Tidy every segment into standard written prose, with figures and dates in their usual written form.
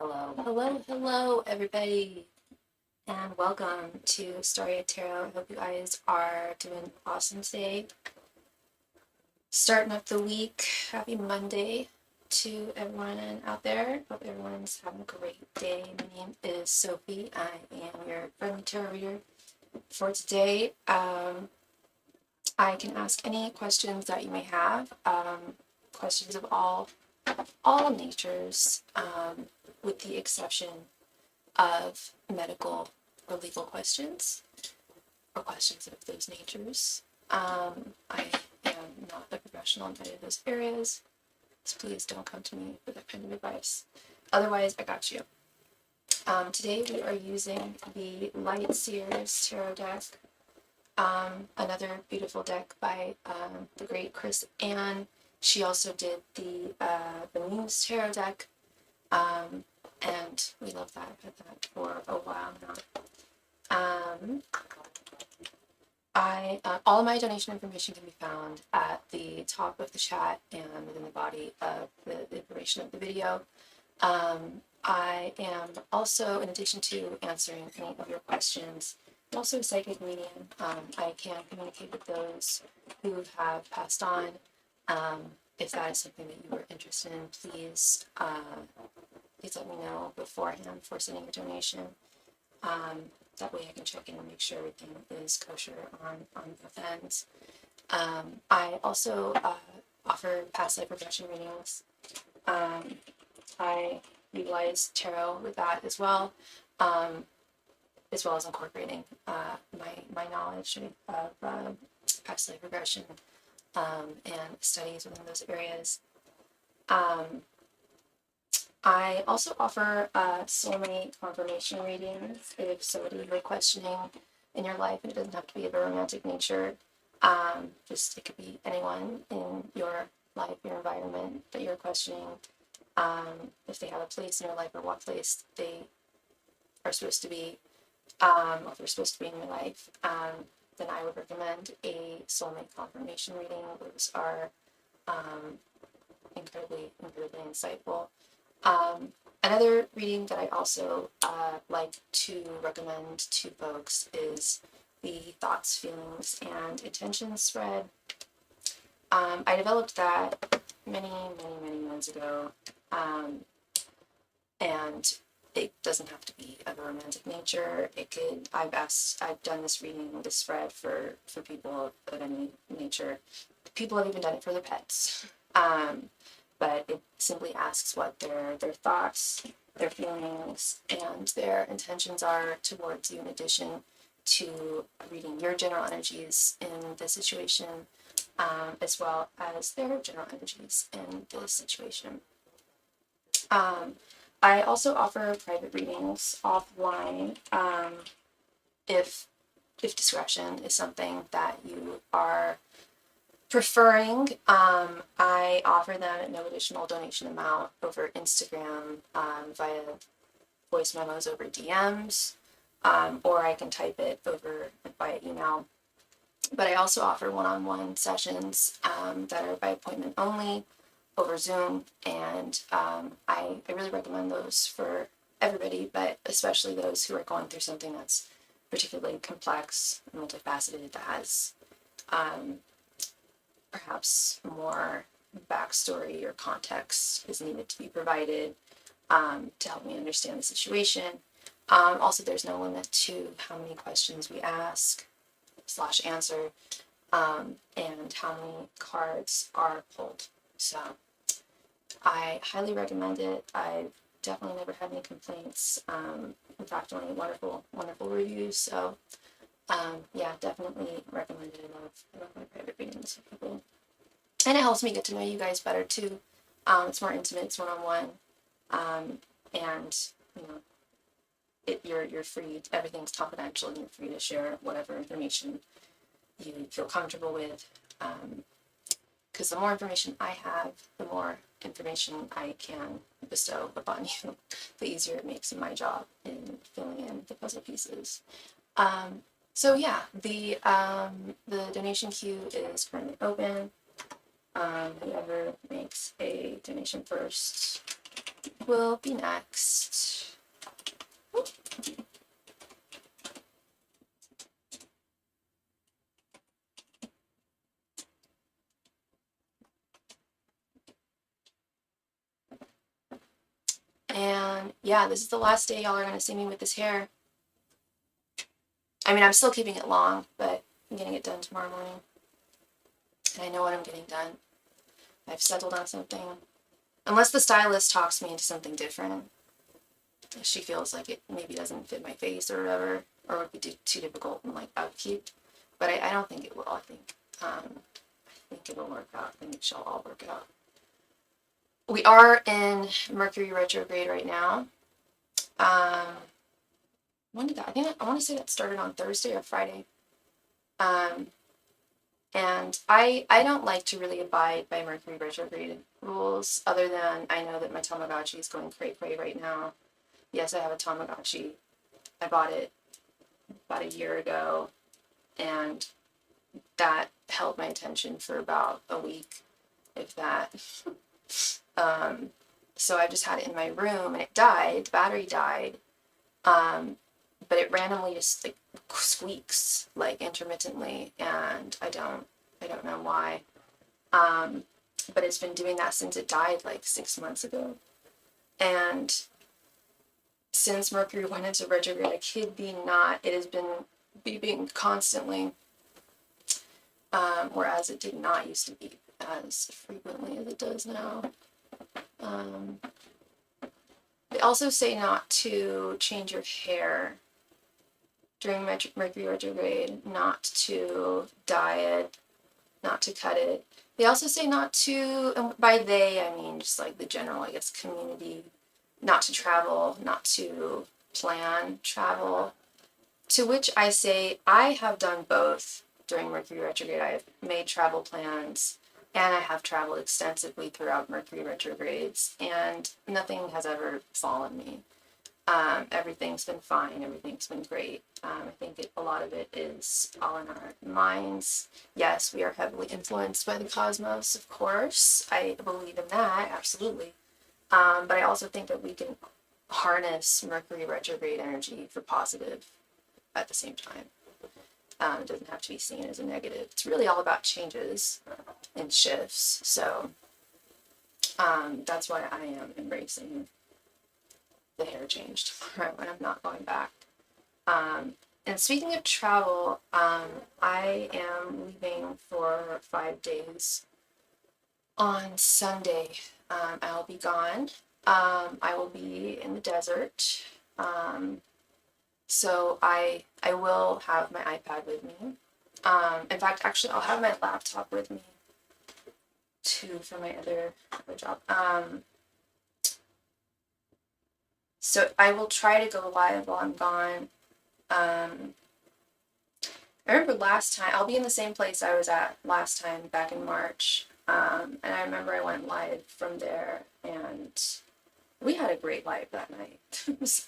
Hello, everybody, and welcome to Starry Tarot. I hope you guys are doing awesome today. Starting up the week. Happy Monday to everyone out there. Hope everyone's having a great day. My name is Sophie. I am your friendly tarot reader for today. I can ask any questions that you may have. Questions of all natures, with the exception of medical or legal questions or questions of those natures. I am not a professional in any of those areas, so please don't come to me for that kind of advice. Otherwise, I got you. Today we are using the Light Seers Tarot deck, another beautiful deck by the great Chris Ann. She also did the Muse Tarot deck, and we love that. I've had that for a while now. All of my donation information can be found at the top of the chat and within the body of the information of the video. I am also, in addition to answering any of your questions, I'm also a psychic medium. I can communicate with those who have passed on. If that is something that you are interested in, please let me know beforehand before sending your donation. That way I can check in and make sure everything is kosher on both ends. I also offer past life regression readings. I utilize tarot with that as well as incorporating my knowledge of past life regression and studies within those areas. I also offer soulmate confirmation readings if somebody you're questioning in your life, and it doesn't have to be of a romantic nature. It could be anyone in your life, your environment that you're questioning. If they have a place in your life or what place they are supposed to be, or if they're supposed to be in your life, then I would recommend a soulmate confirmation reading. Those are incredibly insightful. Another reading that I also like to recommend to folks is the Thoughts, Feelings, and Intentions spread. I developed that many months ago, and it doesn't have to be of a romantic nature. I've done this reading, this spread for people of any nature. People have even done it for their pets. But it simply asks what their thoughts, their feelings, and their intentions are towards you, in addition to reading your general energies in the situation, as well as their general energies in the situation. I also offer private readings offline, if discretion is something that you are preferring. I offer them at no additional donation amount over Instagram, via voice memos over DMs, or I can type it over via email. But I also offer one-on-one sessions that are by appointment only over Zoom, and I really recommend those for everybody, but especially those who are going through something that's particularly complex and multifaceted, that has perhaps more backstory or context is needed to be provided to help me understand the situation. Also, there's no limit to how many questions we ask / answer, and how many cards are pulled. So I highly recommend it. I've definitely never had any complaints. In fact, only wonderful reviews. So yeah, definitely recommend it. I love my private readings for people. And it helps me get to know you guys better too. It's more intimate, it's one-on-one. And you know, you're free, everything's confidential, and you're free to share whatever information you feel comfortable with. Because the more information I have, the more information I can bestow upon you, the easier it makes my job in filling in the puzzle pieces. So yeah, the donation queue is currently open. Whoever makes a donation first will be next. And yeah, this is the last day y'all are gonna see me with this hair. I mean, I'm still keeping it long, but I'm getting it done tomorrow morning. And I know what I'm getting done. I've settled on something. Unless the stylist talks me into something different. She feels like it maybe doesn't fit my face or whatever, or would be too difficult and like upkeep. But I don't think it will. I think it will work out. I think it shall all work out. We are in Mercury retrograde right now. When did that? I want to say that started on Thursday or Friday. And I don't like to really abide by Mercury retrograde rules, other than I know that my Tamagotchi is going cray-cray right now. Yes, I have a Tamagotchi. I bought it about a year ago, and that held my attention for about a week, if that. So I just had it in my room, and it died. The battery died. But it randomly just like squeaks like intermittently, and I don't know why. But it's been doing that since it died like 6 months ago. And since Mercury went into retrograde, I kid thee not, it has been beeping constantly. Whereas it did not used to beep as frequently as it does now. They also say not to change your hair during Mercury retrograde, not to dye it, not to cut it. They also say not to, and by they I mean just like the general, I guess, community, not to travel, not to plan travel. To which I say I have done both during Mercury retrograde. I have made travel plans, and I have traveled extensively throughout Mercury retrogrades, and nothing has ever fallen me. Everything's been fine. Everything's been great. I think a lot of it is all in our minds. Yes, we are heavily influenced by the cosmos, of course. I believe in that, absolutely. But I also think that we can harness Mercury retrograde energy for positive at the same time. It doesn't have to be seen as a negative. It's really all about changes and shifts. So that's why I am embracing the hair change tomorrow, and I'm not going back. And speaking of travel, I am leaving for 5 days on Sunday. I'll be gone. I will be in the desert. So I will have my iPad with me. In fact, actually, I'll have my laptop with me too for my other job. So I will try to go live while I'm gone. I remember last time, I'll be in the same place I was at last time back in March. And I remember I went live from there, and we had a great live that night.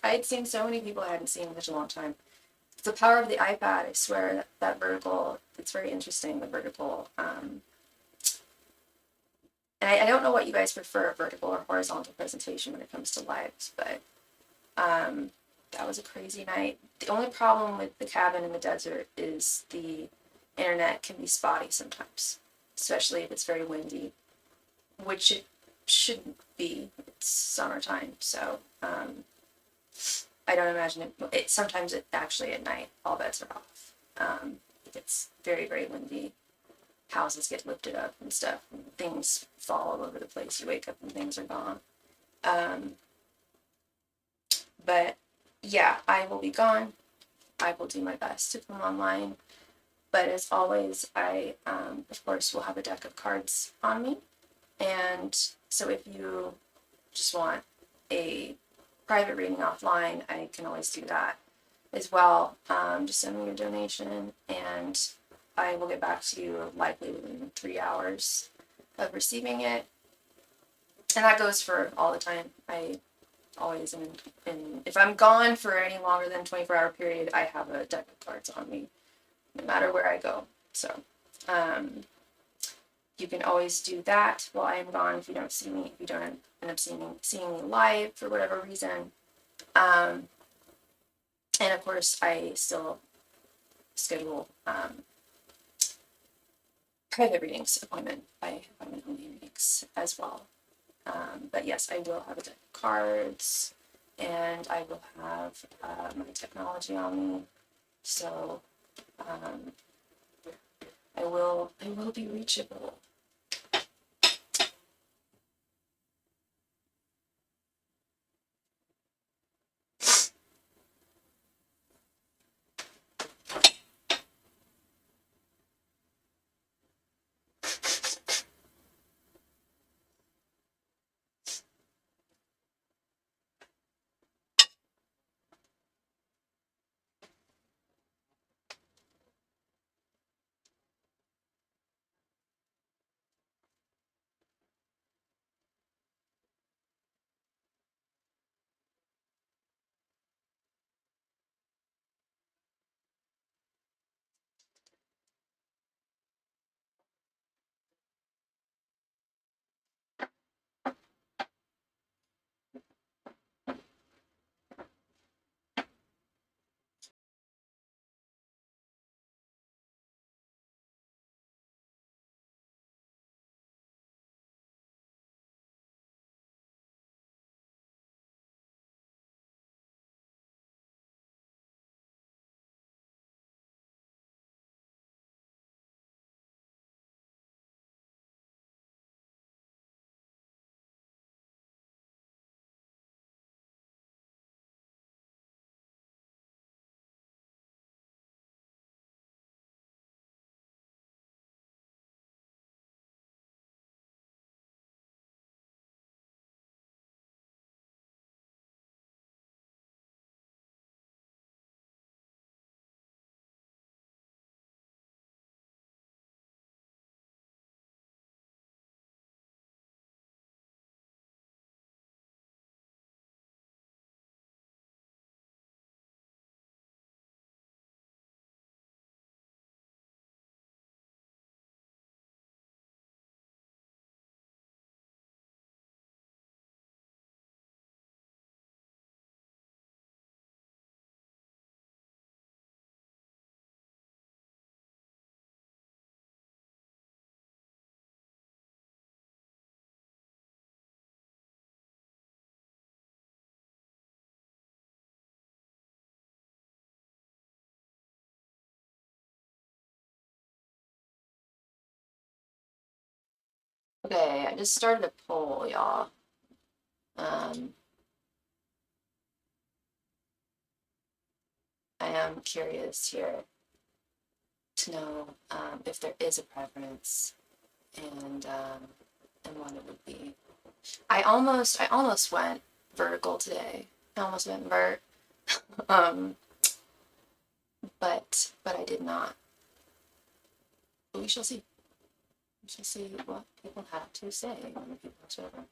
I had seen so many people I hadn't seen in such a long time. It's the power of the iPad, I swear, that vertical, it's very interesting, the vertical. And I don't know what you guys prefer, vertical or horizontal presentation when it comes to lives, but that was a crazy night. The only problem with the cabin in the desert is the internet can be spotty sometimes, especially if it's very windy, which it shouldn't be. It's summertime, so I don't imagine it. Sometimes it actually at night all bets are off. It's very, very windy. Houses get lifted up and stuff. And things fall all over the place. You wake up and things are gone. But yeah, I will be gone. I will do my best to come online. But as always, I, of course, will have a deck of cards on me. And so if you just want a private reading offline, I can always do that as well. Just send me your donation, and I will get back to you likely within 3 hours of receiving it. And that goes for all the time. I always if I'm gone for any longer than 24-hour period, I have a deck of cards on me, no matter where I go. So, you can always do that while I am gone if you don't see me, if you don't end up seeing me live for whatever reason. And of course, I still schedule private readings, appointment only readings as well. But yes, I will have a deck of cards, and I will have my technology on me, so I will be reachable. Okay, I just started a poll, y'all. I am curious here to know if there is a preference, and what it would be. I almost went vertical today. I almost went vert, but I did not. But we shall see. We shall see what people have to say on the people server.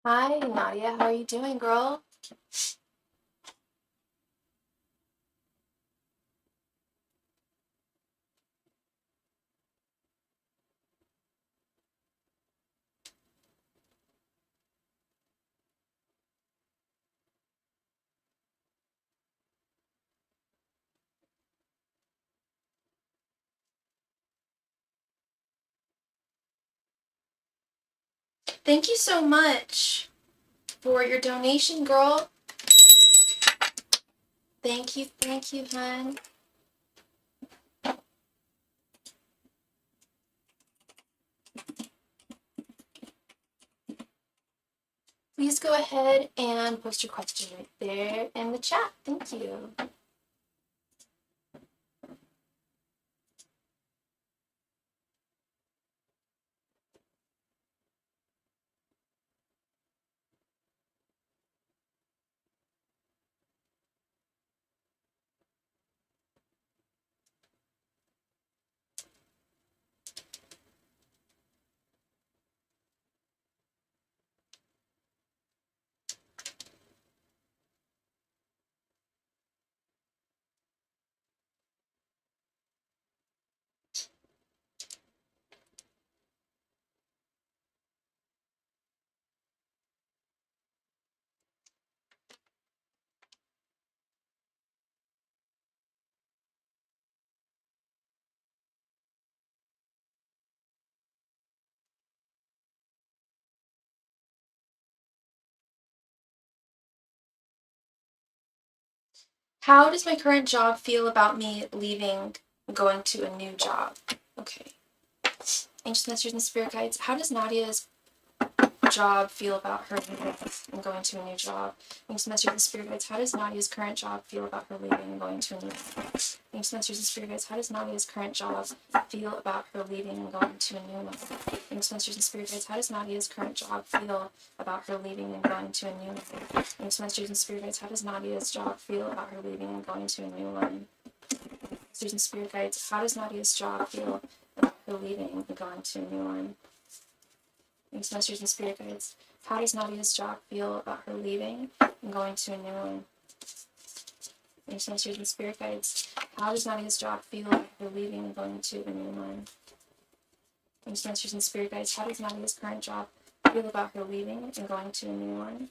Hi, Nadia. How are you doing, girl? Thank you so much for your donation, girl. Thank you, hon. Please go ahead and post your question right there in the chat. Thank you. How does my current job feel about me leaving and going to a new job? Okay. Ancient Masters and Spirit Guides, how does Nadia's job feel about her leaving and going to a new job? Ancient Masters and Spirit Guides, how does Nadia's current job feel about her leaving and going to a new job? Ancient Masters and Spirit Guides, how does Nadia's current job feel about her leaving and going to a new one? Ancient Masters and Spirit Guides, how does Nadia's current job feel about her leaving and going to a new one? Ancient Masters and Spirit Guides, how does Nadia's job feel about her leaving and going to a new one? Masters and Spirit Guides, how does Nadia's job feel about her leaving and going to a new one? Thanks, Masters and Spirit Guides. How does Nadia's job feel about her leaving and going to a new one? Thanks, Masters and Spirit Guides. How does Nadia's job feel about her leaving and going to a new one? Thanks, Masters and Spirit Guides. How does Nadia's current job feel about her leaving and going to a new one?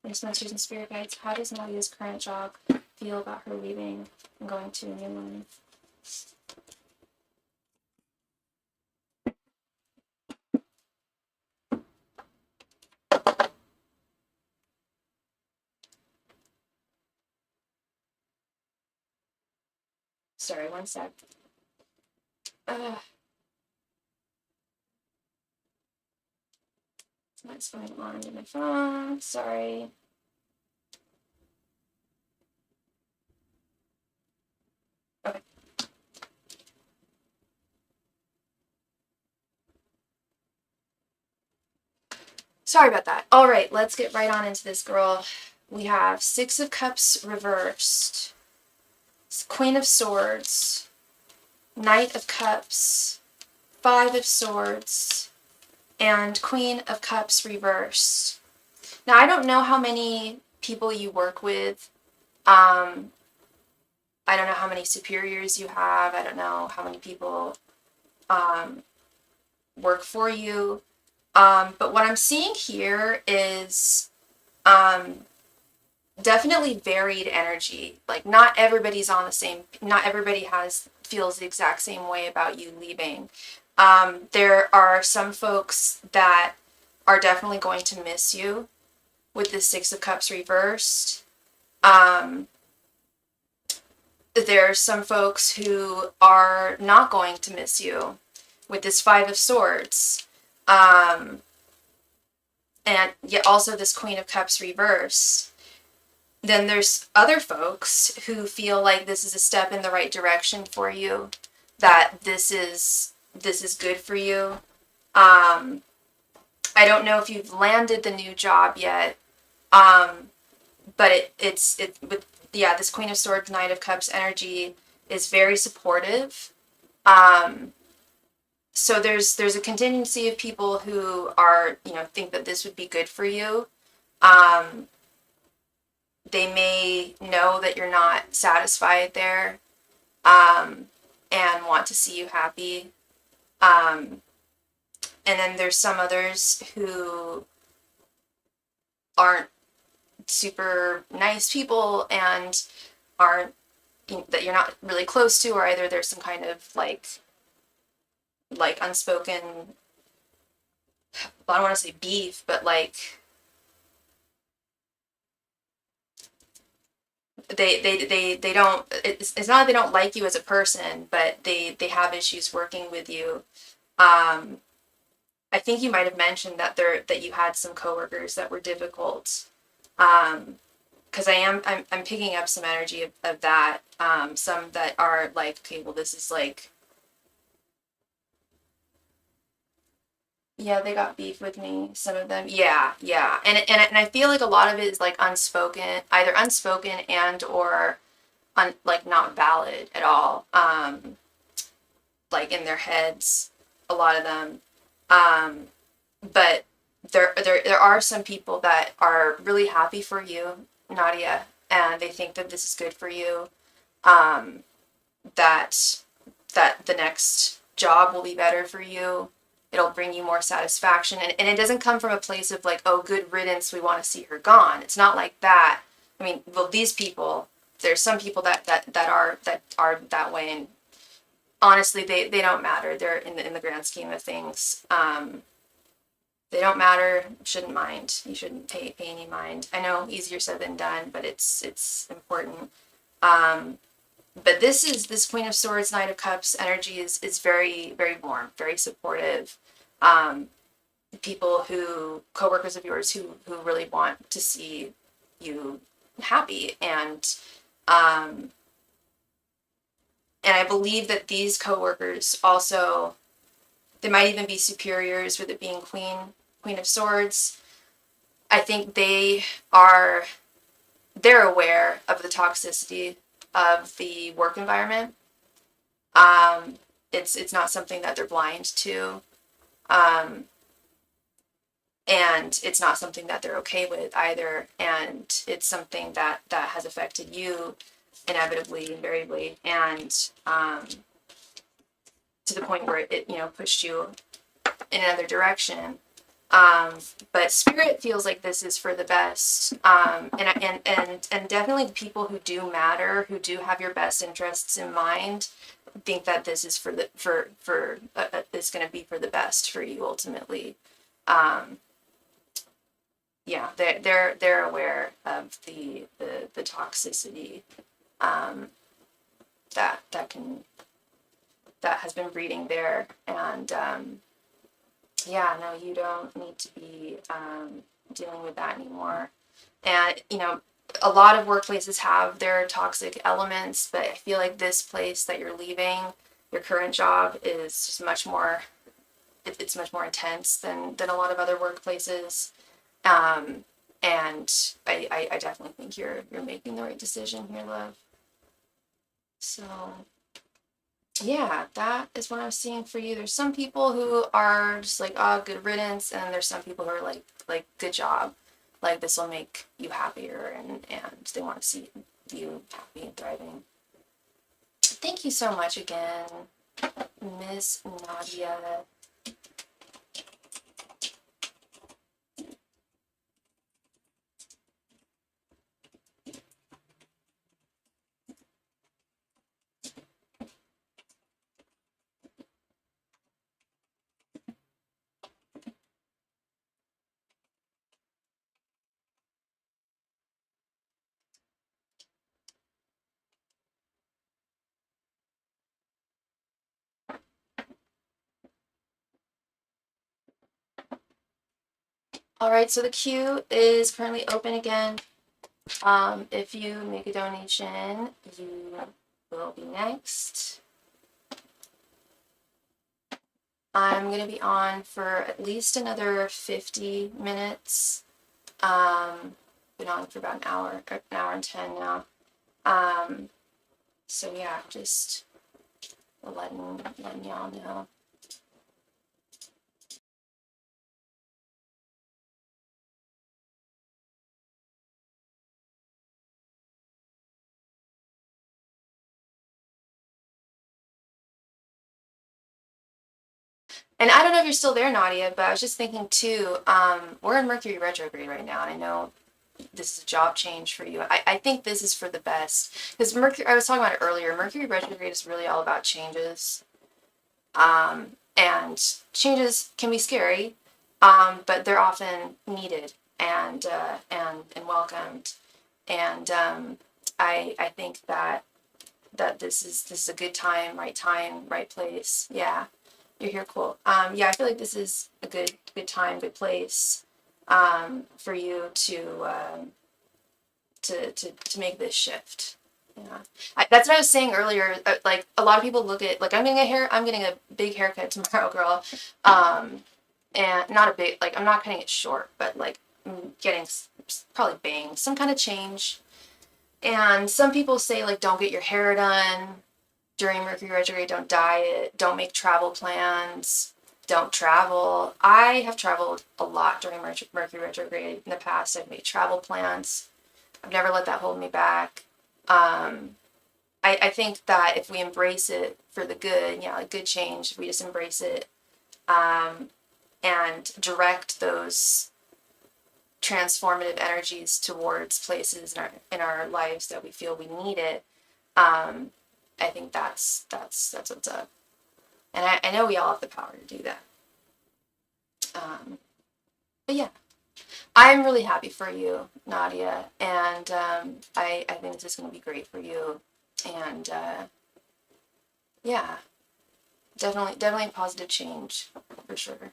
Thanks, Masters and Spirit Guides. How does Nadia's current job feel about her leaving and going to a new one? Sorry, one sec. What's going on with my phone? Sorry. Okay. Sorry about that. All right, let's get right on into this, girl. We have Six of Cups reversed, Queen of Swords, Knight of Cups, Five of Swords, and Queen of Cups reversed. Now, I don't know how many people you work with. I don't know how many superiors you have. I don't know how many people work for you. But what I'm seeing here is definitely varied energy. Like, not everybody's on the same, not everybody feels the exact same way about you leaving. There are some folks that are definitely going to miss you with the Six of Cups reversed. There are some folks who are not going to miss you with this Five of Swords. And yet also this Queen of Cups reverse. Then there's other folks who feel like this is a step in the right direction for you, that this is good for you. I don't know if you've landed the new job yet, but this Queen of Swords, Knight of Cups energy is very supportive. so there's a contingency of people who are, think that this would be good for you. Um, they may know that you're not satisfied there, and want to see you happy. Um, and then there's some others who aren't super nice people and aren't, that you're not really close to, or either there's some kind of like unspoken, I don't want to say beef, but like they don't, it's not that they don't like you as a person, but they have issues working with you. I think you might have mentioned that you had some coworkers that were difficult. Because I'm picking up some energy of that. Some that are like, okay, well, this is like, yeah, they got beef with me. Some of them, yeah, yeah, and I feel like a lot of it is like unspoken, either unspoken and or like not valid at all. Like in their heads, a lot of them. Um, but there are some people that are really happy for you, Nadia, and they think that this is good for you. Um, that that the next job will be better for you. It'll bring you more satisfaction, and it doesn't come from a place of like, oh, good riddance, we want to see her gone. It's not like that. I mean, well, these people, there's some people that are that way, and honestly, they don't matter. They're in the grand scheme of things. They don't matter. Shouldn't mind. You shouldn't pay any mind. I know, easier said than done, but it's important. Um, but this Queen of Swords, Knight of Cups energy is very, very warm, very supportive. Um, People coworkers of yours who really want to see you happy, um, and I believe that these coworkers also, they might even be superiors with it being Queen of Swords. I think they're aware of the toxicity of the work environment. It's not something that they're blind to, um, and it's not something that they're okay with either. And it's something that has affected you inevitably, invariably, and to the point where it pushed you in another direction. But spirit feels like this is for the best, and definitely the people who do matter, who do have your best interests in mind, think that this is is going to be for the best for you ultimately. Um, yeah, they're aware of the toxicity, um, that has been breeding there, and yeah, no, you don't need to be dealing with that anymore. And, a lot of workplaces have their toxic elements, but I feel like this place that you're leaving, your current job, is just much more, it's much more intense than a lot of other workplaces. Um, and I definitely think you're making the right decision here, love. So yeah, that is what I'm seeing for you. There's some people who are just like, oh, good riddance, and there's some people who are like, good job, like this will make you happier, and they want to see you happy and thriving. Thank you so much again, Miss Nadia. All right, so the queue is currently open again. If you make a donation, you will be next. I'm going to be on for at least another 50 minutes. Been on for about an hour and 10 now. So yeah, just letting y'all know. And I don't know if you're still there, Nadia, but I was just thinking too, we're in Mercury retrograde right now, and I know this is a job change for you. I think this is for the best. Because Mercury, I was talking about it earlier, Mercury retrograde is really all about changes. And changes can be scary, but they're often needed and welcomed. And I think that this is a good time, right place. Yeah, you're here, cool. Yeah, I feel like this is a good time, good place for you to make this shift. Yeah, that's what I was saying earlier. Like a lot of people look at like I'm getting a big haircut tomorrow, girl. And not a big like I'm not cutting it short, but like getting probably bangs, some kind of change. And some people say like don't get your hair done during Mercury retrograde, don't diet, don't make travel plans, don't travel. I have traveled a lot during Mercury retrograde in the past. I've made travel plans. I've never let that hold me back. I think that if we embrace it for the good, yeah, like good change, if we just embrace it and direct those transformative energies towards places in our lives that we feel we need it, I think that's what's up. And I know we all have the power to do that. But yeah, I'm really happy for you, Nadia, and I think this is going to be great for you. And yeah, definitely positive change for sure.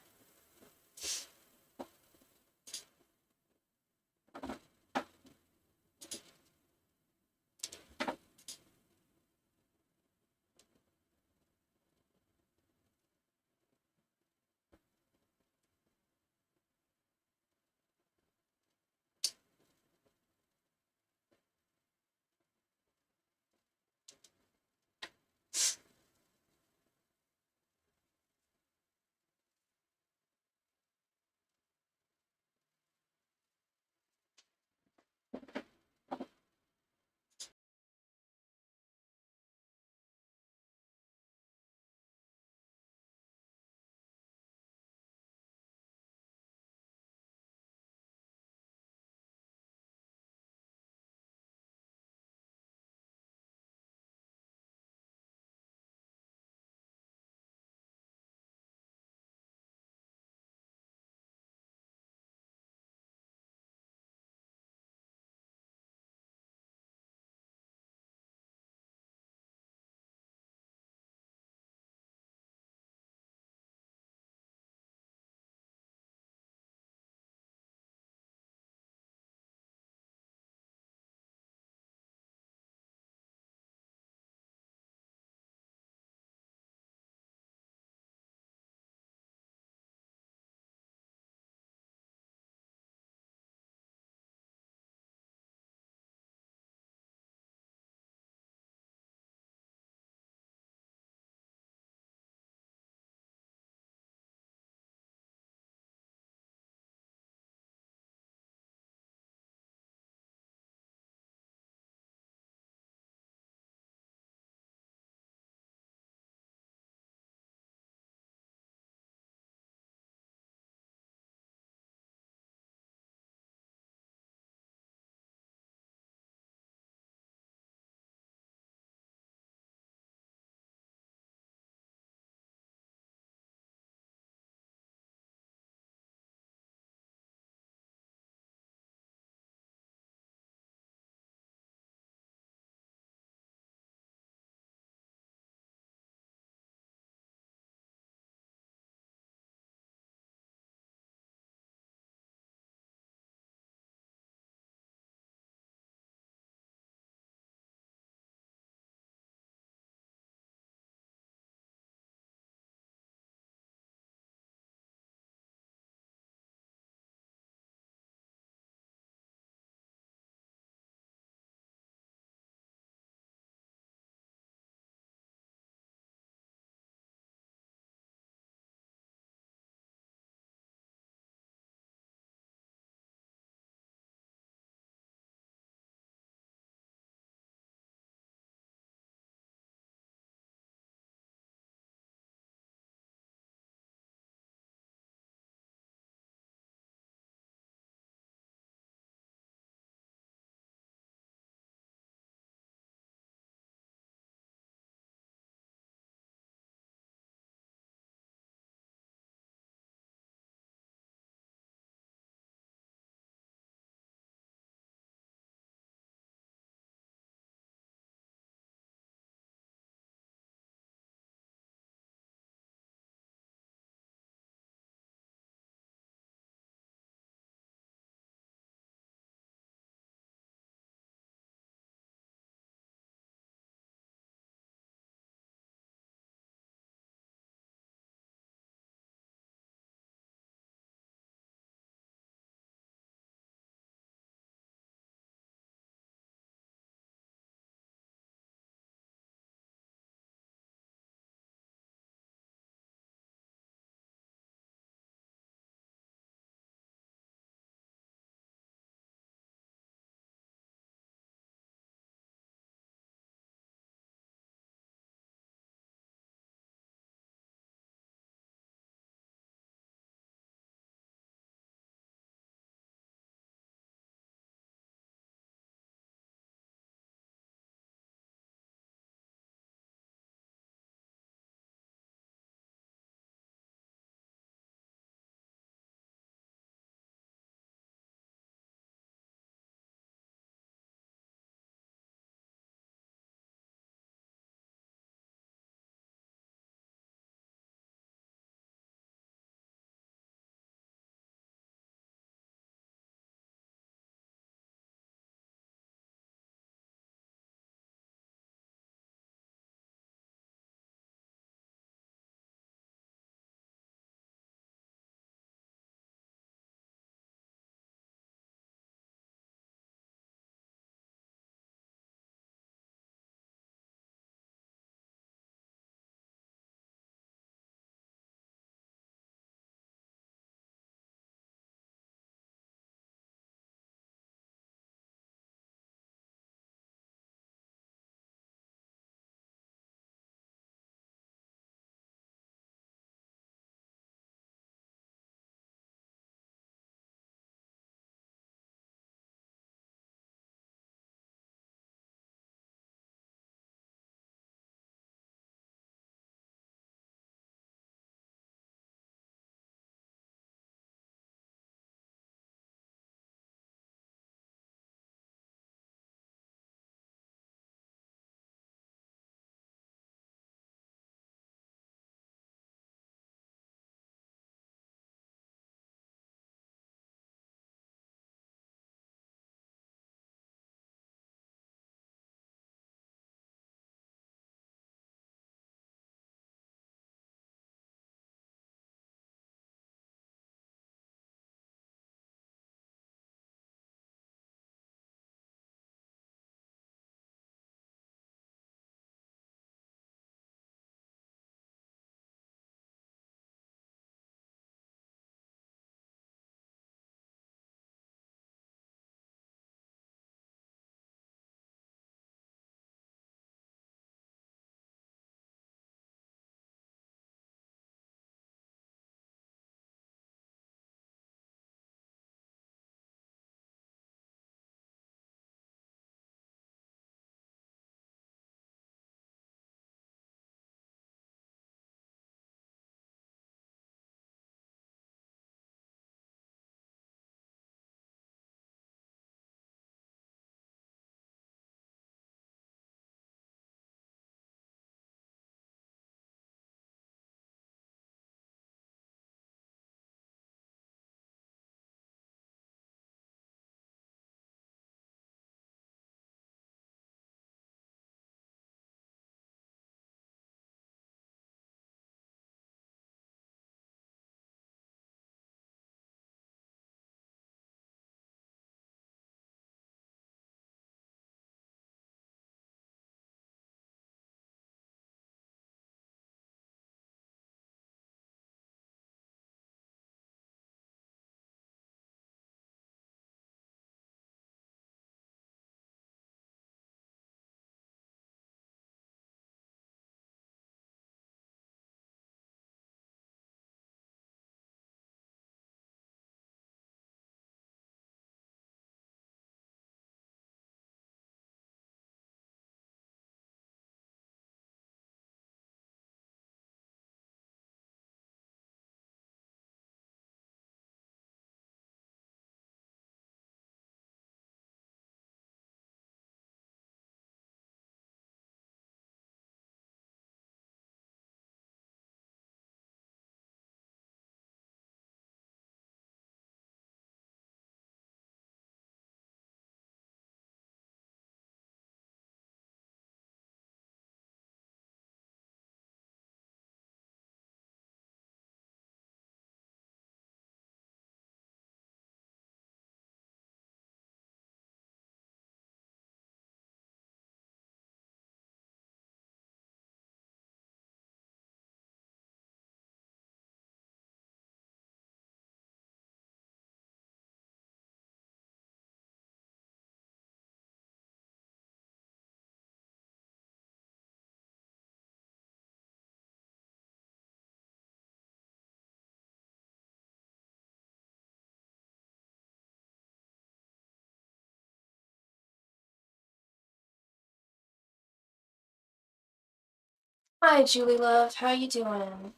Hi, Julie love. How you doing?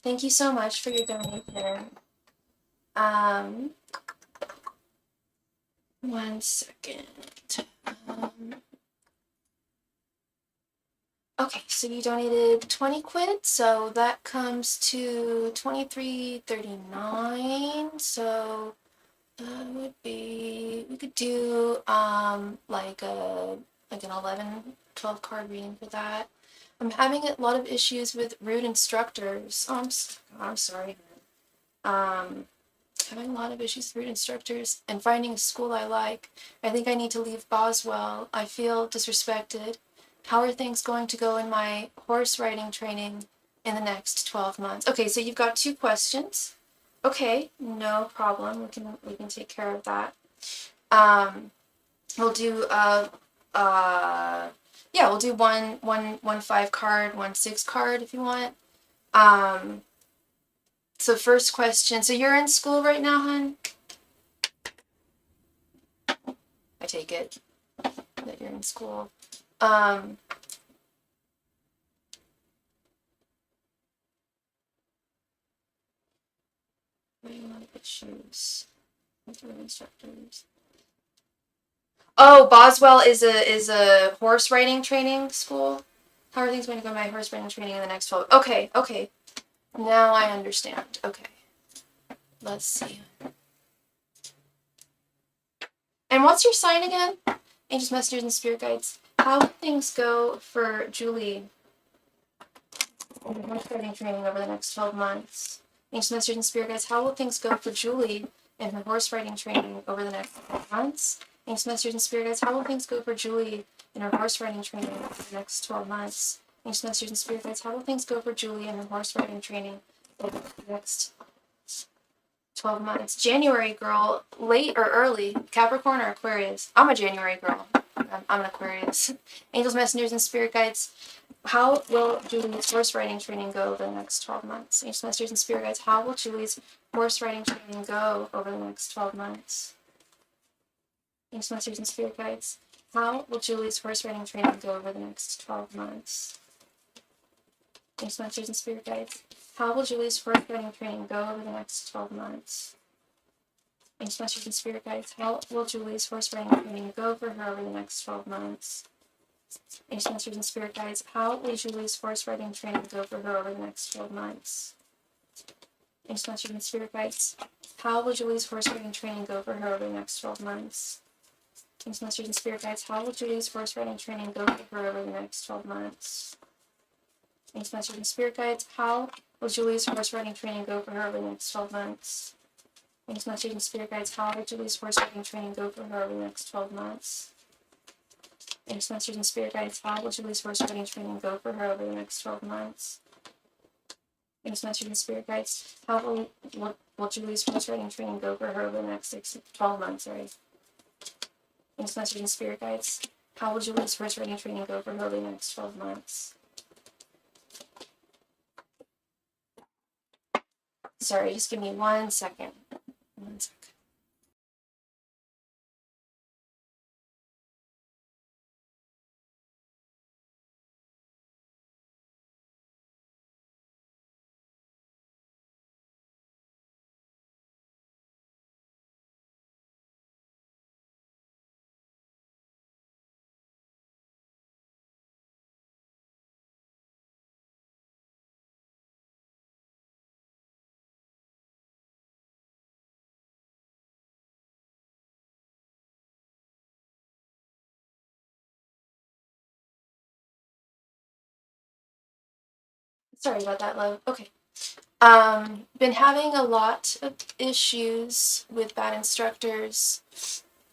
Thank you so much for your donation. Um, 1 second. Um, okay, so you donated 20 quid, so that comes to 23.39. So that would be, we could do like an 11, 12 card reading for that. I'm having a lot of issues with rude instructors. Oh, I'm sorry. Having a lot of issues with rude instructors and finding a school I like. I think I need to leave Boswell. I feel disrespected. How are things going to go in my horse riding training in the next 12 months? Okay, so you've got 2 questions. Okay, no problem. We can take care of that. Um, we'll do uh yeah, we'll do one 5 card, 1 6 card if you want. Um, so first question. So you're in school right now, hun? I take it that you're in school. Um, what do you want to choose? Instructors. Oh, Boswell is a horse riding training school. How are things going to go in my horse riding training in the next 12? Okay, okay. Now I understand. Okay. Let's see. And what's your sign again? Angels, messengers, and spirit guides. How will things go for Julie in her horse riding training over the next 12 months? Angels, messengers, and spirit guides. How will things go for Julie in her horse riding training over the next 12 months? Angels, messengers, and spirit guides. How will things go for Julie in her horse riding training over the next 12 months? Angels, messengers, and spirit guides. How will things go for Julie in her horse riding training over the next 12 months? January girl, late or early? Capricorn or Aquarius? I'm a January girl. I'm an Aquarius. Angels, messengers, and spirit guides. How will Julie's horse riding training go over the next 12 months? Angels, messengers, and spirit guides. How will Julie's horse riding training go over the next 12 months? Angels, messengers, and spirit guides. How will Julie's horse riding training go over the next 12 months? Angels, messengers, and spirit guides. How will Julie's horse riding training go over the next 12 months? Angels, messengers, and spirit guides. How will Julie's horse riding training go for her over the next 12 months? Angels, messengers, and spirit guides. How will Julie's horse riding training go for her over the next 12 months? Angels, messengers, and spirit guides. How will Julie's horse riding training go for her over the next 12 months? Angels, messengers, and spirit guides. How will Julie's horse riding training go for her over the next 12 months? Angels, messengers, and spirit guides. How will Julie's horse riding training go for her over the next 12 months? Angels, messengers, and spirit guides. How will Julie's horse riding training go for her over the next 12 months? Angels, messengers, and spirit guides. How will Julie's horse riding training go for her over the next 12 months? Angels, messengers, and spirit guides. How will Julie's horse riding training go for her over the next 12 months? Sorry. Angels, messengers, and spirit guides. How will Julie's horse riding training go for her over the next 12 months? Sorry, just give me 1 second. 1 second. Sorry about that, love. Okay. Been having a lot of issues with bad instructors,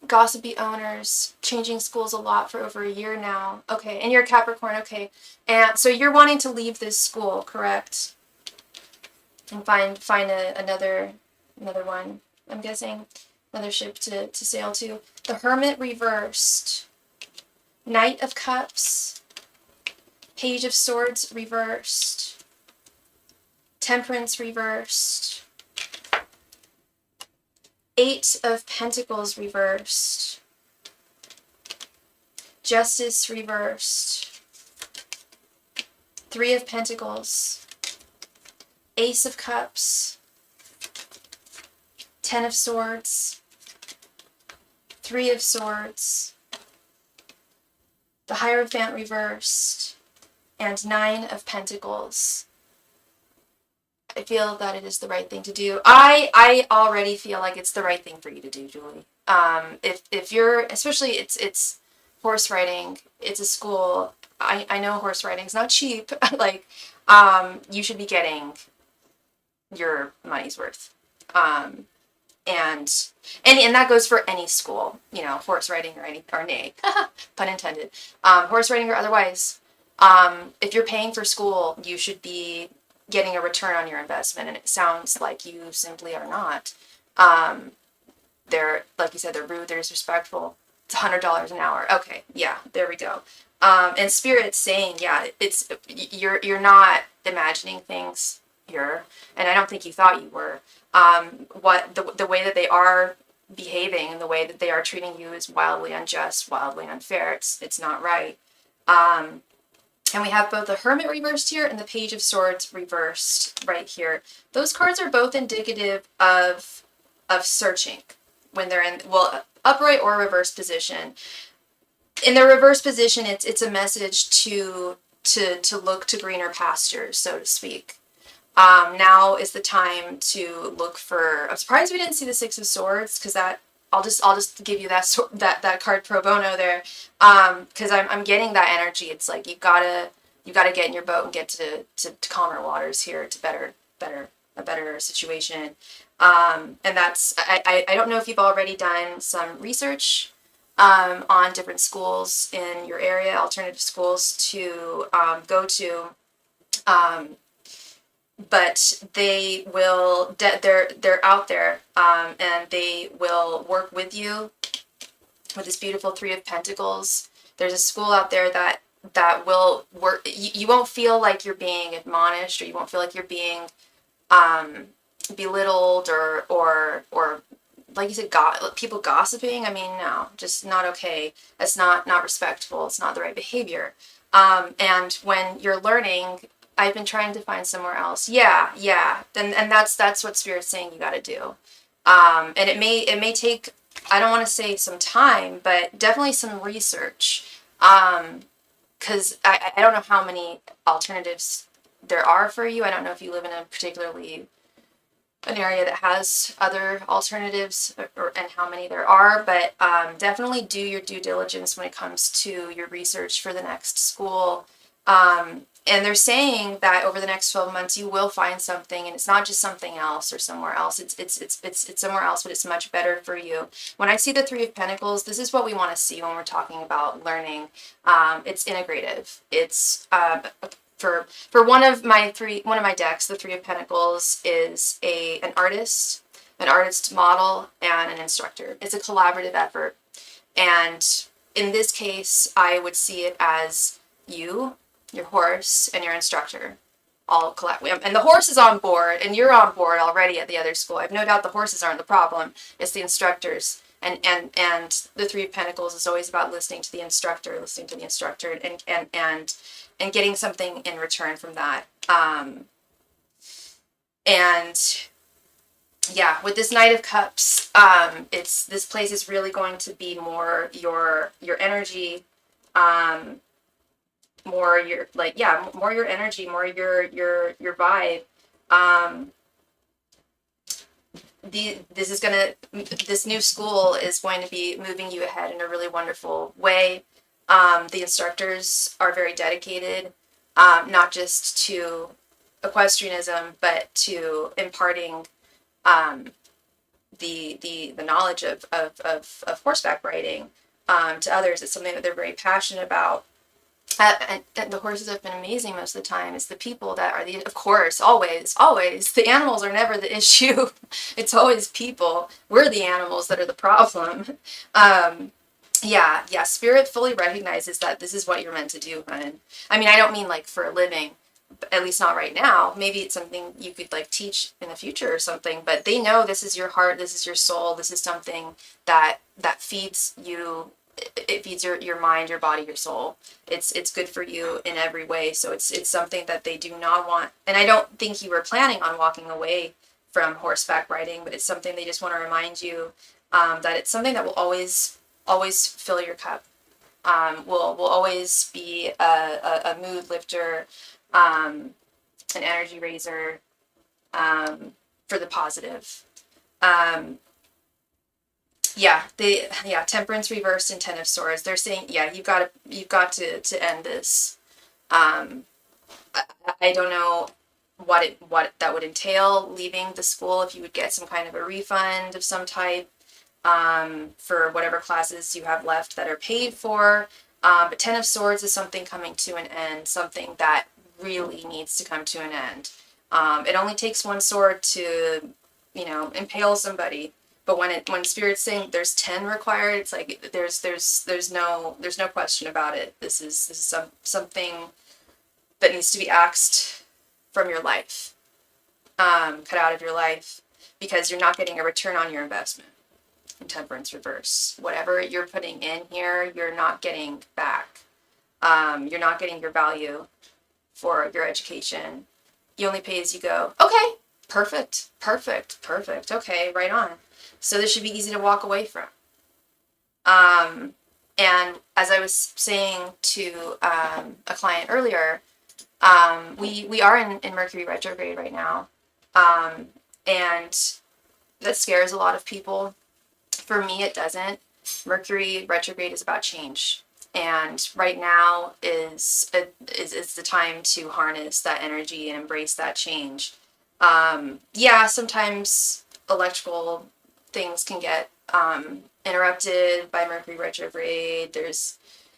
gossipy owners, changing schools a lot for over a year now. Okay, and you're a Capricorn, okay. And so you're wanting to leave this school, correct? And find another one, I'm guessing. Another ship to sail to. The Hermit reversed. Knight of Cups. Page of Swords reversed. Temperance reversed. 8 of Pentacles reversed. Justice reversed. Three of Pentacles, Ace of Cups, Ten of Swords, Three of Swords, the Hierophant reversed, and Nine of Pentacles. I feel that it is the right thing to do. I already feel like it's the right thing for you to do, Julie. If you're, especially it's horse riding, it's a school. I know horse riding's not cheap. Like, you should be getting your money's worth. And that goes for any school, you know, horse riding or nay, pun intended. Horse riding or otherwise. If you're paying for school, you should be getting a return on your investment, and it sounds like you simply are not. They're, like you said, they're rude, they're disrespectful. It's $100 an hour. Okay, yeah, there we go. And Spirit's saying, yeah, it's you're not imagining things here, and I don't think you thought you were. What the way that they are behaving and the way that they are treating you is wildly unjust, wildly unfair. It's not right. And we have both the Hermit reversed here and the Page of Swords reversed right here. Those cards are both indicative of searching when they're in, well, upright or reverse position. In the reverse position, it's a message to look to greener pastures, so to speak. Now is the time to look for. I'm surprised we didn't see the Six of Swords, because that I'll just give you that card pro bono there, because I'm getting that energy. It's like you gotta get in your boat and get to calmer waters here, to a better situation. And that's I don't know if you've already done some research on different schools in your area, alternative schools to go to. But they will, they're out there, and they will work with you with this beautiful Three of Pentacles. There's a school out there that will work. You won't feel like you're being admonished, or you won't feel like you're being belittled or like you said, people gossiping. I mean, no, just not okay. That's not respectful. It's not the right behavior. And when you're learning, I've been trying to find somewhere else. Yeah. And that's what Spirit's saying you got to do. And it may take, I don't want to say some time, but definitely some research. Because I don't know how many alternatives there are for you. I don't know if you live in an area that has other alternatives, and how many there are, but definitely do your due diligence when it comes to your research for the next school. And they're saying that over the next 12 months, you will find something, and it's not just something else or somewhere else. It's somewhere else, but it's much better for you. When I see the Three of Pentacles, this is what we want to see when we're talking about learning. It's integrative. It's for one of my decks, the Three of Pentacles is an artist model, and an instructor. It's a collaborative effort, and in this case, I would see it as you, your horse, and your instructor all collaborate. And the horse is on board, and you're on board already at the other school. I have no doubt the horses aren't the problem. It's the instructors. And the Three of Pentacles is always about listening to the instructor, and getting something in return from that. And yeah, with this Knight of Cups, this place is really going to be more your energy, more your more your energy, more your vibe. This new school is going to be moving you ahead in a really wonderful way. The instructors are very dedicated, not just to equestrianism, but to imparting the knowledge of horseback riding to others. It's something that they're very passionate about. And the horses have been amazing most of the time. It's the people that are of course, always. The animals are never the issue. It's always people. We're the animals that are the problem. Yeah, Spirit fully recognizes that this is what you're meant to do, hun. I mean, I don't mean like for a living, at least not right now. Maybe it's something you could like teach in the future or something, but they know this is your heart, this is your soul, this is something that feeds you it feeds your mind, your body, your soul. It's good for you in every way. So it's something that they do not want. And I don't think you were planning on walking away from horseback riding, but it's something they just want to remind you that it's something that will always fill your cup. Will always be a mood lifter, an energy raiser, for the positive. Temperance reversed and Ten of Swords. They're saying, you've got to end this. I don't know what that would entail, leaving the school, if you would get some kind of a refund of some type, for whatever classes you have left that are paid for. But Ten of Swords is something coming to an end, something that really needs to come to an end. It only takes one sword to, impale somebody. But when Spirit's saying there's 10 required, it's like there's no question about it. This is something that needs to be axed from your life, cut out of your life, because you're not getting a return on your investment in Temperance reverse. Whatever you're putting in here, you're not getting back. You're not getting your value for your education. You only pay as you go. Okay, perfect. Okay, right on. So this should be easy to walk away from. And as I was saying to a client earlier, we are in Mercury retrograde right now, and that scares a lot of people. For me, it doesn't. Mercury retrograde is about change, and right now is the time to harness that energy and embrace that change. Sometimes electrical things can get interrupted by Mercury retrograde.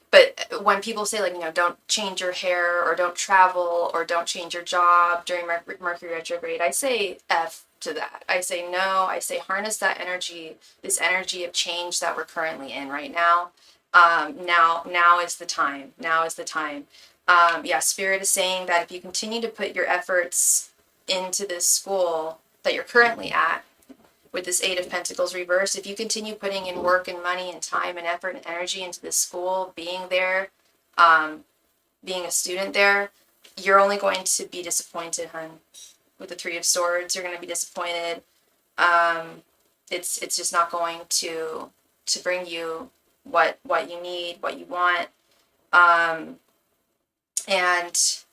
But when people say, like, don't change your hair, or don't travel, or don't change your job during Mercury retrograde, I say F to that. I say no. I say harness that energy, this energy of change that we're currently in right now. Now is the time. Spirit is saying that if you continue to put your efforts into this school that you're currently at, with this Eight of Pentacles reverse, if you continue putting in work and money and time and effort and energy into this school, being there, being a student there, you're only going to be disappointed, hun. With the Three of Swords, you're going to be disappointed. It's just not going to bring you what you need, what you want. And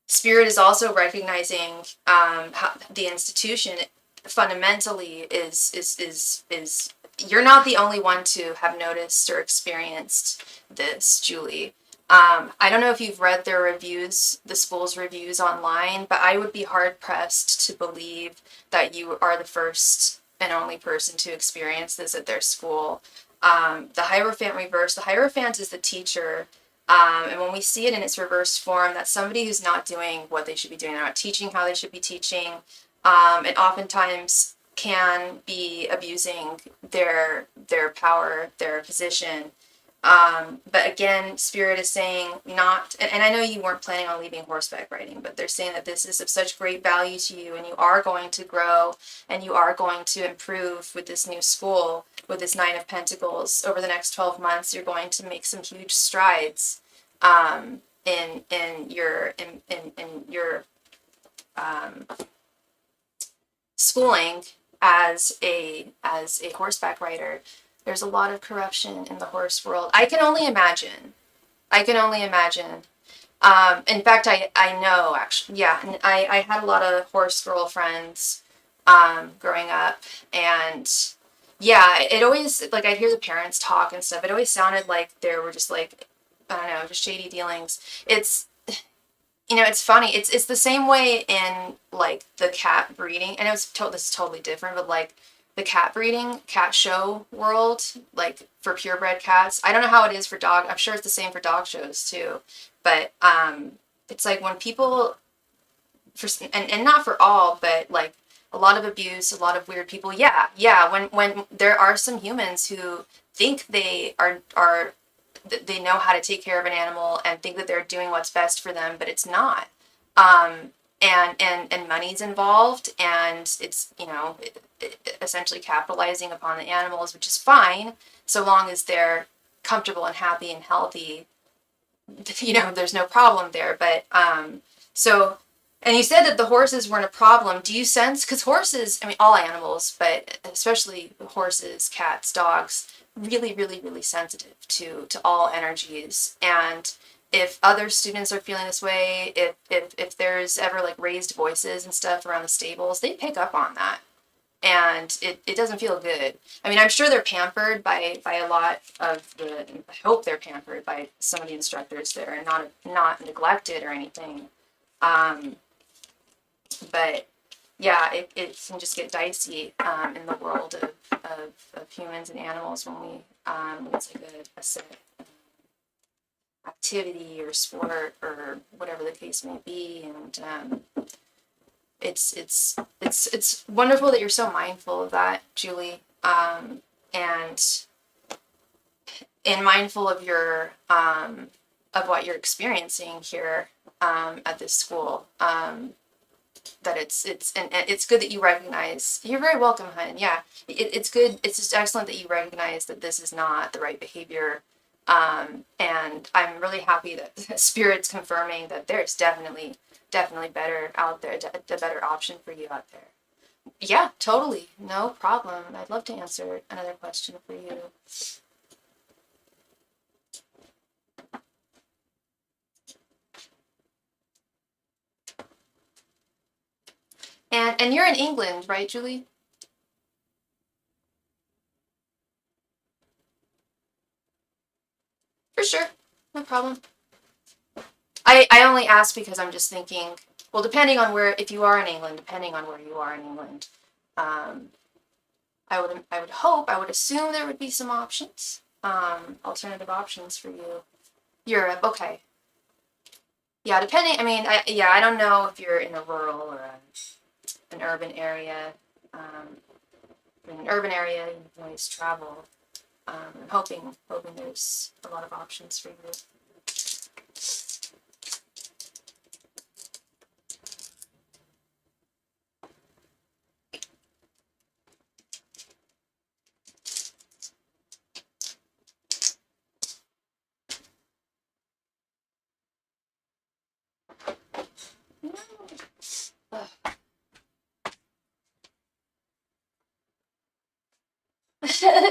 Spirit is also recognizing how the institution fundamentally is you're not the only one to have noticed or experienced this, Julie. I don't know if you've read their reviews, the school's reviews online, but I would be hard pressed to believe that you are the first and only person to experience this at their school. The Hierophant reverse, the Hierophant is the teacher. And when we see it in its reverse form, that's somebody who's not doing what they should be doing. They're not teaching how they should be teaching. And oftentimes can be abusing their power, their position. But again, Spirit is saying not, and I know you weren't planning on leaving horseback riding, but they're saying that this is of such great value to you, and you are going to grow, and you are going to improve with this new school, with this Nine of Pentacles. Over the next 12 months, you're going to make some huge strides in your schooling as a horseback rider. There's a lot of corruption in the horse world. I can only imagine. In fact, I know, actually. Yeah, and I had a lot of horse girl friends growing up. And yeah, it always, like, I'd hear the parents talk and stuff. It always sounded like there were just, like, I don't know, just shady dealings. It's funny. It's the same way in, like, the cat breeding. And this is totally different, but, like, the cat breeding, cat show world, like, for purebred cats. I don't know how it is for dog. I'm sure it's the same for dog shows too. But it's like when people, and not for all, but, like, a lot of abuse, a lot of weird people. Yeah. When there are some humans who think they they know how to take care of an animal and think that they're doing what's best for them, but it's not. and money's involved, and it's, essentially capitalizing upon the animals, which is fine so long as they're comfortable and happy and healthy. There's no problem there. But so, and you said that the horses weren't a problem. Do you sense, because horses, I mean, all animals, but especially horses, cats, dogs, really, really, really sensitive to all energies. And if other students are feeling this way, if there's ever like raised voices and stuff around the stables, they pick up on that. And it doesn't feel good. I mean, I'm sure they're pampered by a lot of I hope they're pampered by some of the instructors there, and not neglected or anything. Um, but yeah, it can just get dicey in the world of humans and animals when it's like a set activity or sport or whatever the case may be. And it's wonderful that you're so mindful of that, Julie, and mindful of your of what you're experiencing here at this school. That it's good that you recognize. You're very welcome, hon. Yeah, it's good. It's just excellent that you recognize that this is not the right behavior. And I'm really happy that Spirit's confirming that there's definitely better out there, a better option for you out there. Yeah, totally. No problem. I'd love to answer another question for you. And you're in England, right, Julie? For sure. No problem. I only ask because I'm just thinking, well, depending on where, if you are in England, depending on where you are in England, um, I would hope, I would assume there would be some options, alternative options for you. Europe, okay. Yeah, depending, I mean, I don't know if you're in a rural or an urban area. In an urban area, you can always travel. I'm hoping there's a lot of options for you.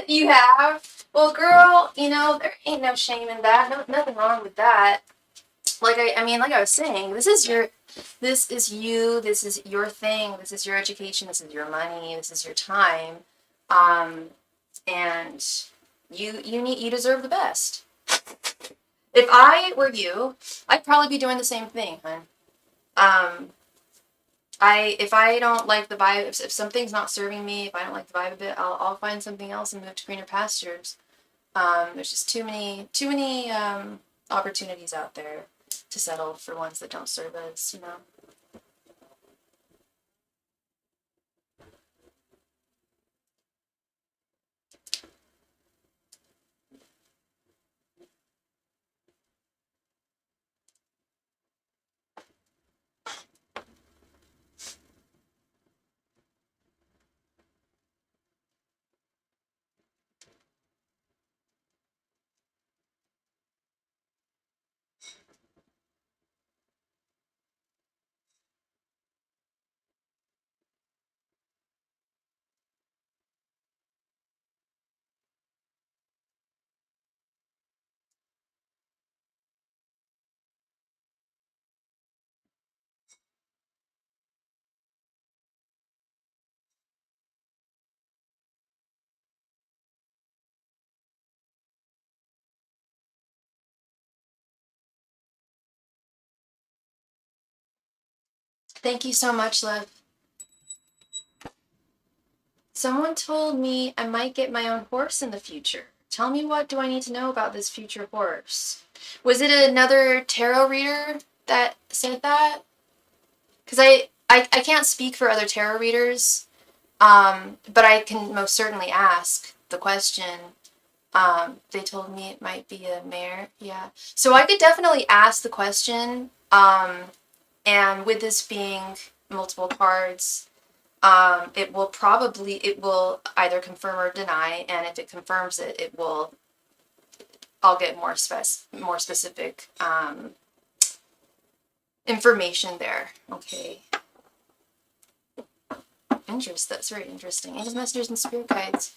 You have? Well, girl, there ain't no shame in that. No, nothing wrong with that. Like like I was saying, this is you, this is your thing, this is your education, this is your money, this is your time, and you deserve the best. If I were you, I'd probably be doing the same thing, hon. Um, if I don't like the vibe, if something's not serving me, if I don't like the vibe of it, I'll find something else and move to greener pastures. There's just too many opportunities out there to settle for ones that don't serve us. Thank you so much, love. Someone told me I might get my own horse in the future. Tell me, what do I need to know about this future horse? Was it another tarot reader that said that? Because I can't speak for other tarot readers, but I can most certainly ask the question. They told me it might be a mare. Yeah. So I could definitely ask the question, And with this being multiple cards, it will either confirm or deny, and if it confirms it, I'll get more specific information there. Okay. That's very interesting. Angels, messengers, and spirit guides.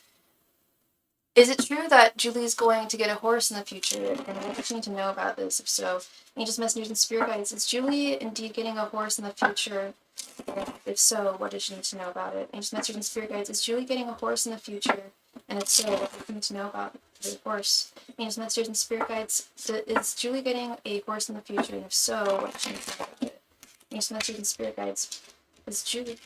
Is it true that Julie is going to get a horse in the future? And what does she need to know about this? If so, angels, messengers, and spirit guides. Is Julie indeed getting a horse in the future? And if so, what does she need to know about it? Angels, messengers, and spirit guides. Is Julie getting a horse in the future? And if so, what does she need to know about the horse? Angels, messengers, and spirit guides. Is Julie getting a horse in the future? And if so, what does she need to know about it? Angels, messengers, and spirit guides. Is Julie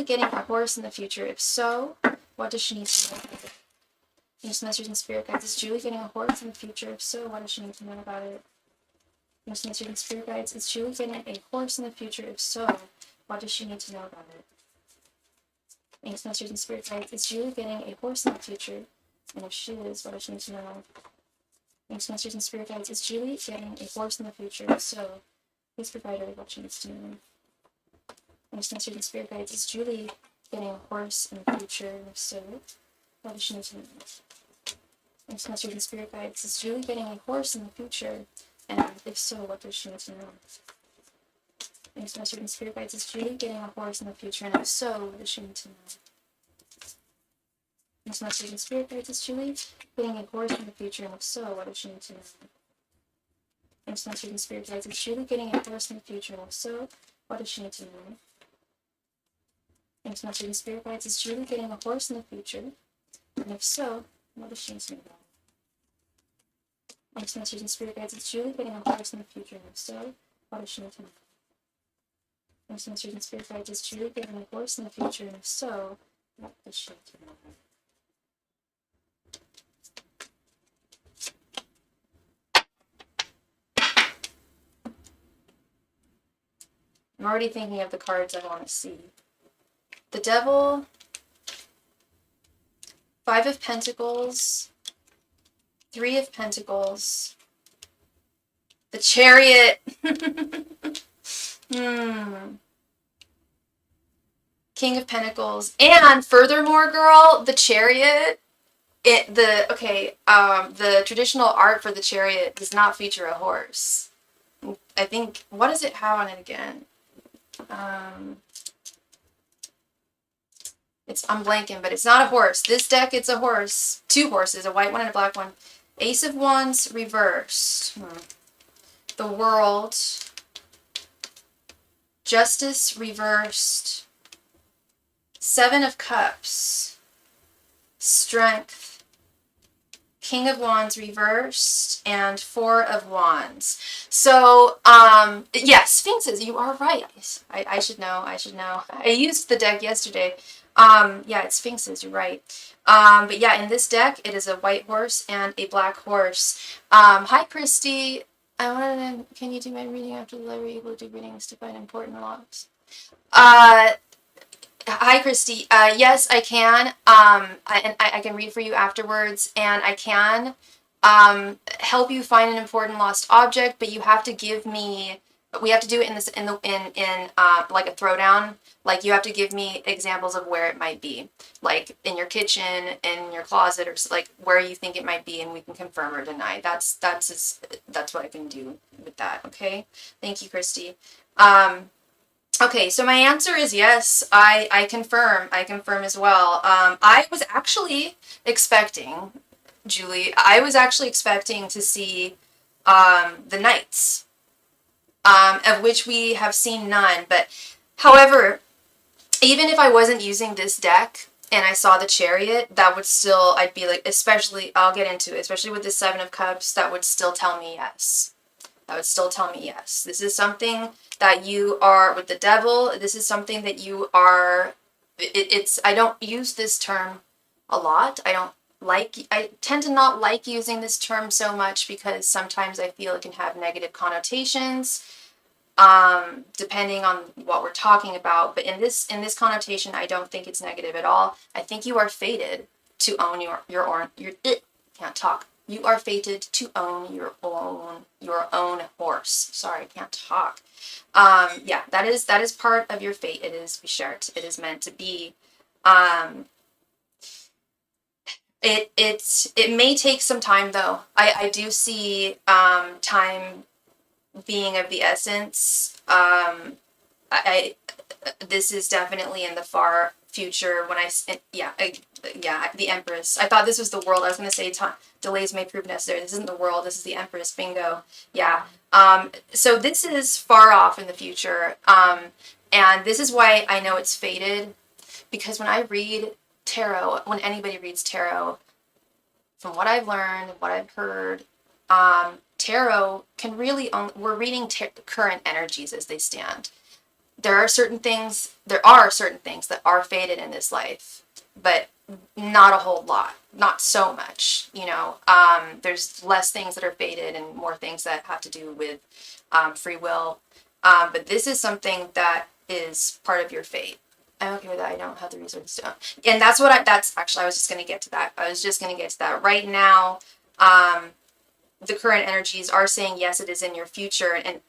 getting a horse in the future? If so, what does she need to know about it? Angels, messengers, and spirit guides. Is Julie getting a horse in the future? If so, what does she need to know about it? Angels, messengers, and spirit guides. Is Julie getting a horse in the future? If so, what does she need to know about it? Angels, messengers, and spirit guides. Is Julie getting a horse in the future? And if she is, what does she need to know? Angels, messengers, and spirit guides. Is Julie getting a horse in the future? If so, please provide her with what she needs to know. Angels, messengers, and spirit guides. Is Julie getting a horse in the future? If so, what does she need to know? Angels, messengers, and spirit guides. Is Julie getting a horse in the future? And if so, what does she need to know? Angels, messengers, and spirit guides. Is Julie getting a horse in the future? And if so, what does she need to know? Angels, messengers, and spirit guides. Is Julie getting a horse in the future? And if so, what does she need to know? Angels, messengers, and spirit guides. Is Julie getting a horse in the future? And if so, what does she need to know? Angels, messengers, and spirit guides. Is Julie getting a horse in the future? And if so, what does she need to know? Angels, messengers, and spirit guides. Is Julie getting a horse in the future? And if so, what does she need to know? Angels, messengers, and spirit guides. Is Julie getting a horse in the future? And if so, what does she need to know? I'm already thinking of the cards I want to see. The Devil, Five of Pentacles, Three of Pentacles, the Chariot, King of Pentacles, and furthermore, girl, the Chariot. The traditional art for the Chariot does not feature a horse. I think, what does it have on it again? I'm blanking, but it's not a horse. This deck, it's a horse. Two horses, a white one and a black one. Ace of Wands reversed. The World. Justice reversed. Seven of Cups. Strength. King of Wands reversed, and Four of Wands. So, yes, Sphinxes, you are right. I should know. I used the deck yesterday. Yeah, it's Sphinxes, you're right. But yeah, in this deck, it is a white horse and a black horse. Hi, Christy. Can you do my reading after the live? Are you able to do readings to find important logs? Hi, Christy. Yes, I can. I can read for you afterwards, and I can help you find an important lost object. But you have to give me. We have to do it in like a throwdown. Like you have to give me examples of where it might be, like in your kitchen, in your closet, or like where you think it might be, and we can confirm or deny. That's what I can do with that. Okay. Thank you, Christy. Okay, so my answer is yes, I confirm. I confirm as well. I was actually expecting, Julie, to see the Knights, of which we have seen none. But, however, even if I wasn't using this deck and I saw the Chariot, that would still, I'd be like, I'll get into it, especially with the Seven of Cups, that would still tell me yes. This is something that you are, with the Devil, this is something that you are, I don't use this term a lot. I tend to not like using this term so much because sometimes I feel it can have negative connotations, depending on what we're talking about. But in this connotation, I don't think it's negative at all. I think you are fated to own your can't talk. You are fated to own your own horse. Sorry, I can't talk. Yeah, that is part of your fate. It is beshert. It is meant to be. It may take some time though. I do see time being of the essence. I this is definitely in the far future. When the Empress. I thought this was the world. I was gonna say delays may prove necessary. This isn't the world. This is the Empress. Bingo. Yeah. So this is far off in the future. And this is why I know it's fated, because when I read tarot, when anybody reads tarot, from what I've learned, what I've heard, tarot can really we're reading current energies as they stand. There are certain things that are fated in this life, but not a whole lot, not so much, there's less things that are fated and more things that have to do with free will. But this is something that is part of your fate. I'm okay with that. I don't have the resources to, and that's what that's actually, I was just going to get to that. Right now, the current energies are saying, yes, it is in your future. And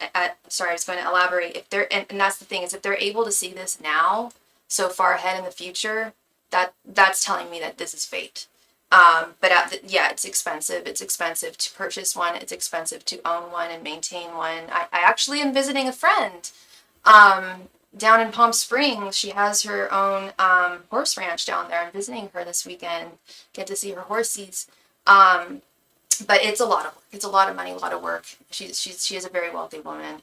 sorry, I was going to elaborate. If they're, and that's the thing, is if they're able to see this now, so far ahead in the future, that's telling me that this is fate. But it's expensive. It's expensive to purchase one. It's expensive to own one and maintain one. I actually am visiting a friend, down in Palm Springs. She has her own horse ranch down there. I'm visiting her this weekend. Get to see her horsies. But it's a lot of work. It's a lot of money, a lot of work. She is a very wealthy woman.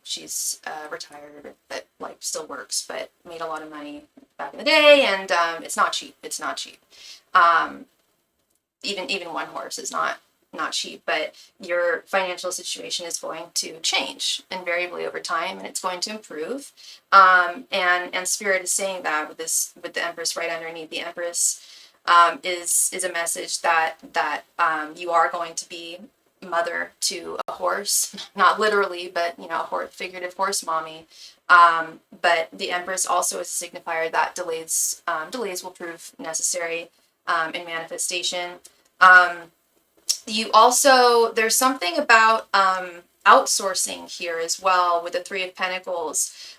She's retired, but still works, but made a lot of money back in the day. And it's not cheap. It's not cheap. Even one horse is not cheap, but your financial situation is going to change invariably over time, and it's going to improve. And Spirit is saying that with the Empress right underneath. The Empress is a message that you are going to be mother to a horse, not literally, but a figurative horse mommy. But the Empress also is a signifier that delays will prove necessary in manifestation. You also, there's something about outsourcing here as well with the Three of Pentacles.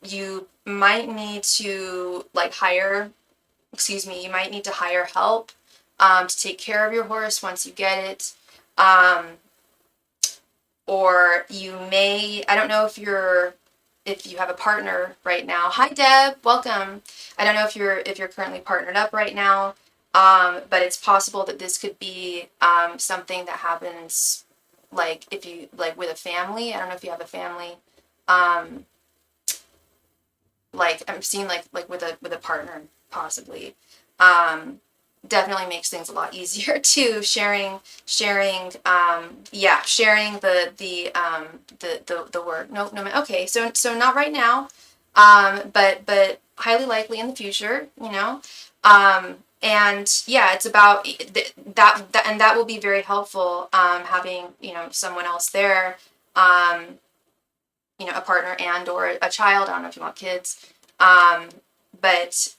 You might need to you might need to hire help to take care of your horse once you get it. Or you may, I don't know if you have a partner right now. Hi Deb, welcome. I don't know if you're currently partnered up right now. But it's possible that this could be something that happens if you with a family. I don't know if you have a family. I'm seeing with a partner possibly. Definitely makes things a lot easier too. Sharing the word. No. Okay, so not right now. But highly likely in the future. And yeah, it's about that, and that will be very helpful, having, someone else there, a partner and or a child. I don't know if you want kids, but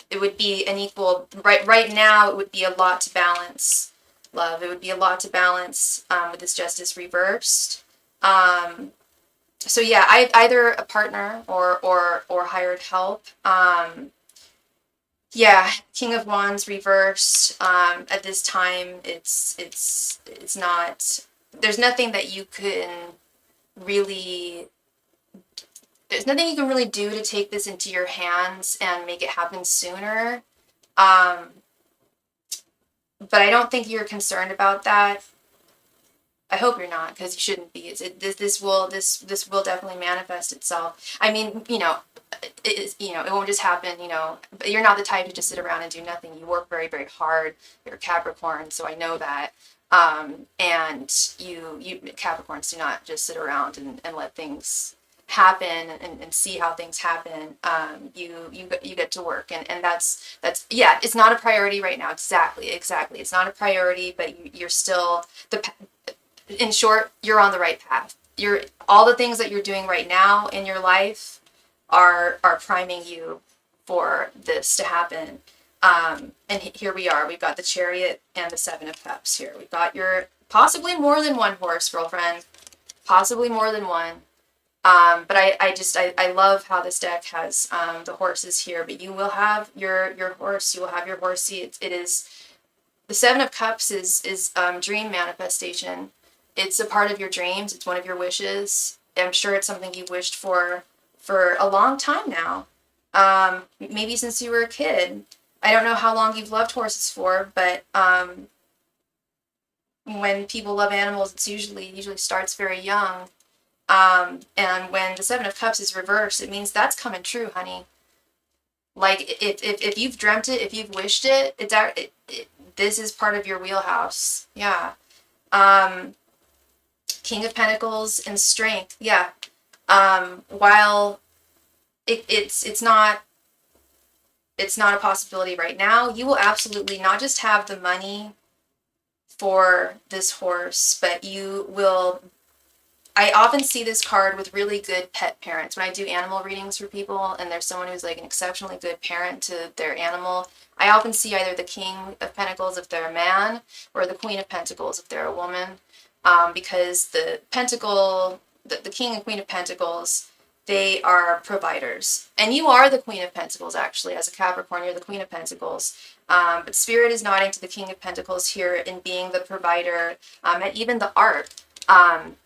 it would be an equal, right now, it would be a lot to balance, love. It would be a lot to balance with this Justice reversed. So yeah, either a partner or hired help. Yeah, King of Wands reversed. At this time, it's not. There's nothing that you can really. There's nothing you can really do to take this into your hands and make it happen sooner. But I don't think you're concerned about that. I hope you're not, because you shouldn't be. This will definitely manifest itself. I mean, it won't just happen, but you're not the type to just sit around and do nothing. You work very, very hard. You're a Capricorn, so I know that. And you Capricorns do not just sit around and let things happen and see how things happen. You get to work, and that's yeah, it's not a priority right now. Exactly. It's not a priority, but you're still in short, you're on the right path. All the things that you're doing right now in your life are priming you for this to happen. And here we are. We've got the Chariot and the Seven of Cups here. We've got your possibly more than one horse, girlfriend. Possibly more than one. But I love how this deck has the horses here. But you will have your horse. You will have your horsey. It is the Seven of Cups is dream manifestation. It's a part of your dreams. It's one of your wishes. I'm sure it's something you've wished for a long time now. Maybe since you were a kid. I don't know how long you've loved horses for, but when people love animals, it's usually starts very young. And when the Seven of Cups is reversed, it means that's coming true, honey. Like if you've dreamt it, if you've wished it, this is part of your wheelhouse. Yeah. King of Pentacles and strength. Yeah. While it's not a possibility right now, you will absolutely not just have the money for this horse, but you will. I often see this card with really good pet parents. When I do animal readings for people and there's someone who's like an exceptionally good parent to their animal, I often see either the King of Pentacles if they're a man or the Queen of Pentacles if they're a woman. Because the King and Queen of Pentacles, they are providers. And you are the Queen of Pentacles, actually. As a Capricorn, you're the Queen of Pentacles. But Spirit is nodding to the King of Pentacles here in being the provider, and even the art.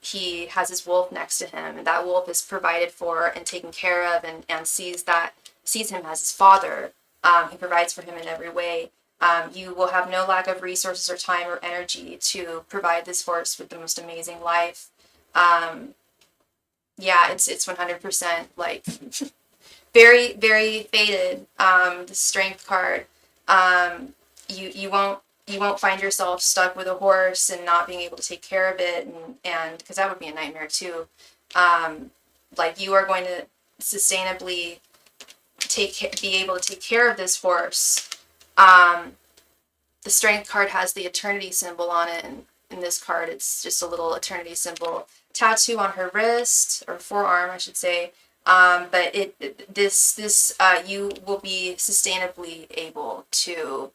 He has his wolf next to him, and that wolf is provided for and taken care of, and sees him as his father. He provides for him in every way. You will have no lack of resources or time or energy to provide this horse with the most amazing life. Yeah, it's 100% like very, very faded. The strength card. You won't find yourself stuck with a horse and not being able to take care of it, and because that would be a nightmare too. Like you are going to sustainably be able to take care of this horse. The strength card has the eternity symbol on it, and in this card it's just a little eternity symbol tattoo on her wrist or forearm, I should say. But you will be sustainably able to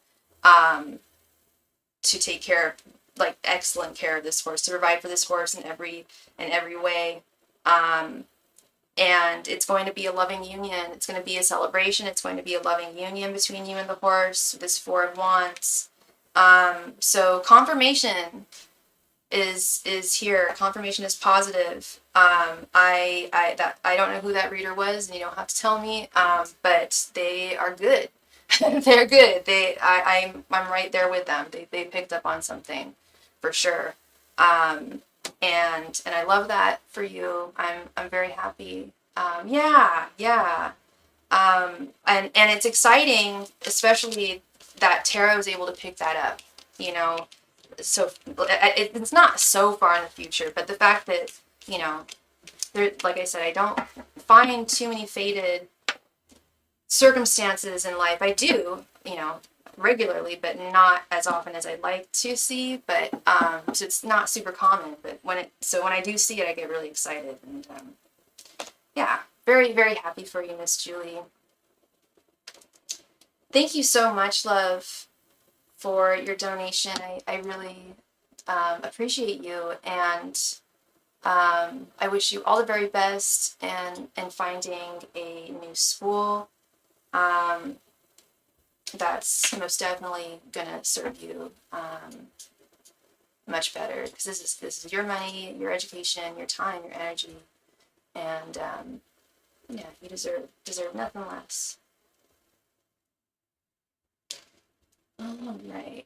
take care of, like, excellent care of this horse, to provide for this horse in every way. And it's going to be a loving union. It's going to be a celebration. It's going to be a loving union between you and the horse, this Four of Wands. So confirmation is here. Confirmation is positive. I don't know who that reader was, and you don't have to tell me, but they are good. They're good. I'm right there with them. They picked up on something for sure. And I love that for you. I'm very happy. Yeah. And it's exciting, especially that tarot is able to pick that up, you know. So it's not so far in the future, but the fact that, you know, there, like I said, I don't find too many faded circumstances in life. I do, you know, regularly, but not as often as I'd like to see. But so it's not super common. But when I do see it, I get really excited, and yeah, very, very happy for you, Miss Julie. Thank you so much, love, for your donation. I really appreciate you, and I wish you all the very best in finding a new school that's most definitely gonna serve you much better, because this is your money, your education, your time, your energy, and yeah, you deserve nothing less. All right.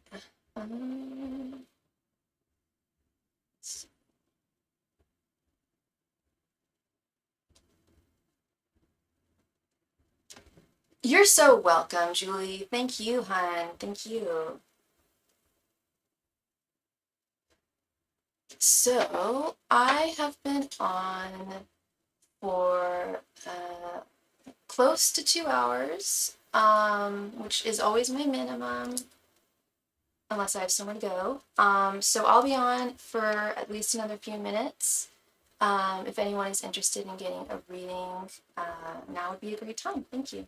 You're so welcome, Julie. Thank you, hon. Thank you. So, I have been on for close to 2 hours, which is always my minimum, unless I have somewhere to go. So I'll be on for at least another few minutes. If anyone is interested in getting a reading, now would be a great time. Thank you.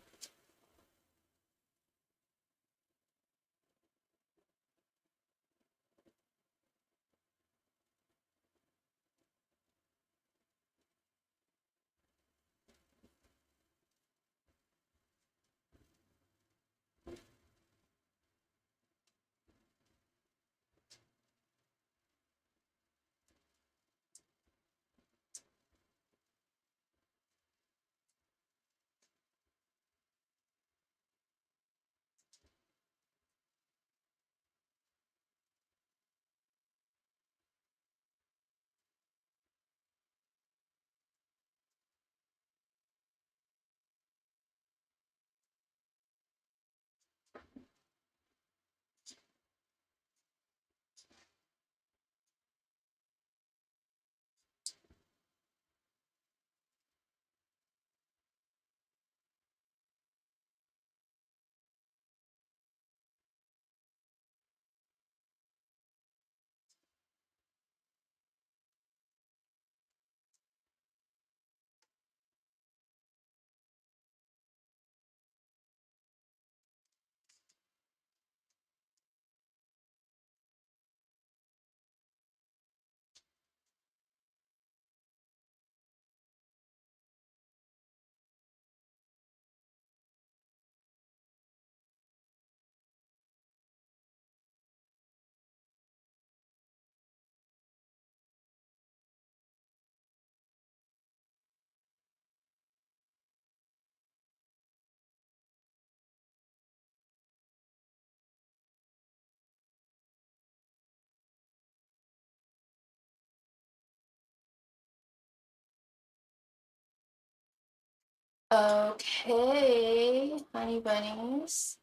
Okay, honey bunnies.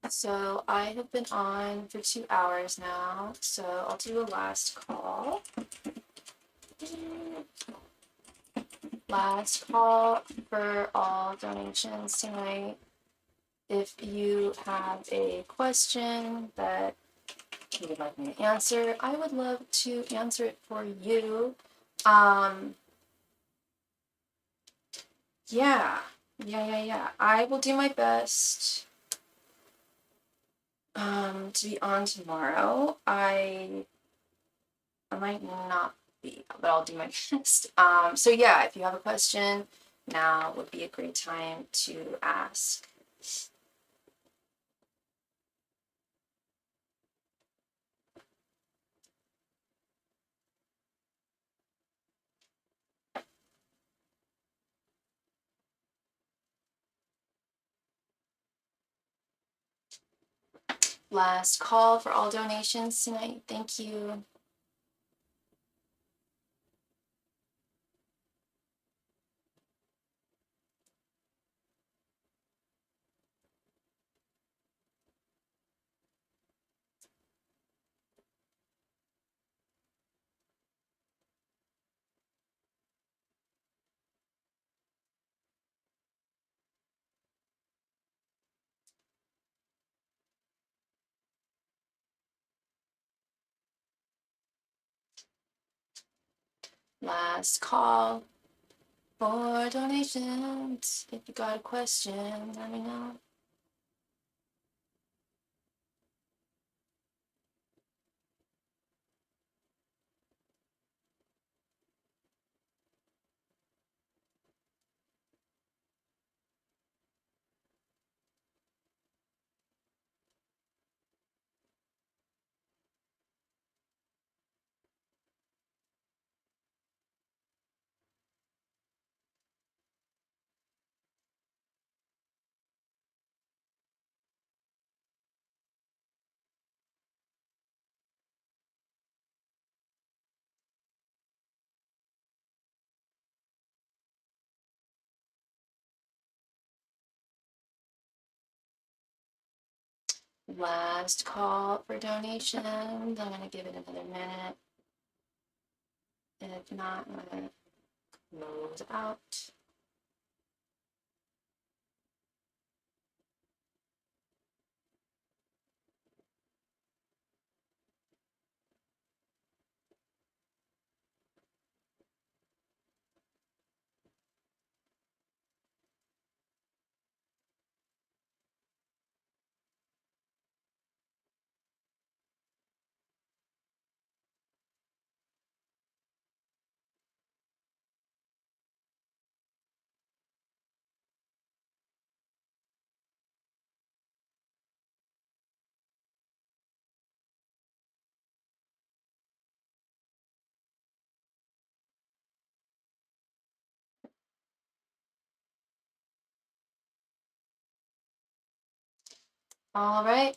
So I have been on for 2 hours now, so I'll do a last call. Last call for all donations tonight. If you have a question that you would like me to answer, I would love to answer it for you. Yeah. I will do my best to be on tomorrow. I might not be, but I'll do my best. So yeah, if you have a question, now would be a great time to ask. Last call for all donations tonight. Thank you. Last call for donations. If you got a question, let me know. Last call for donations. I'm gonna give it another minute. If not, I'm gonna close out. All right.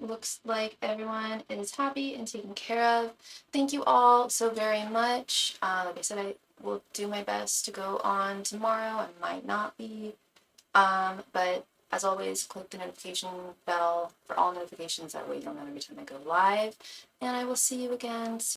Looks like everyone is happy and taken care of. Thank you all so very much. Like I said, I will do my best to go on tomorrow. I might not be. But as always, click the notification bell for all notifications. That way you don't know every time I go live. And I will see you again soon.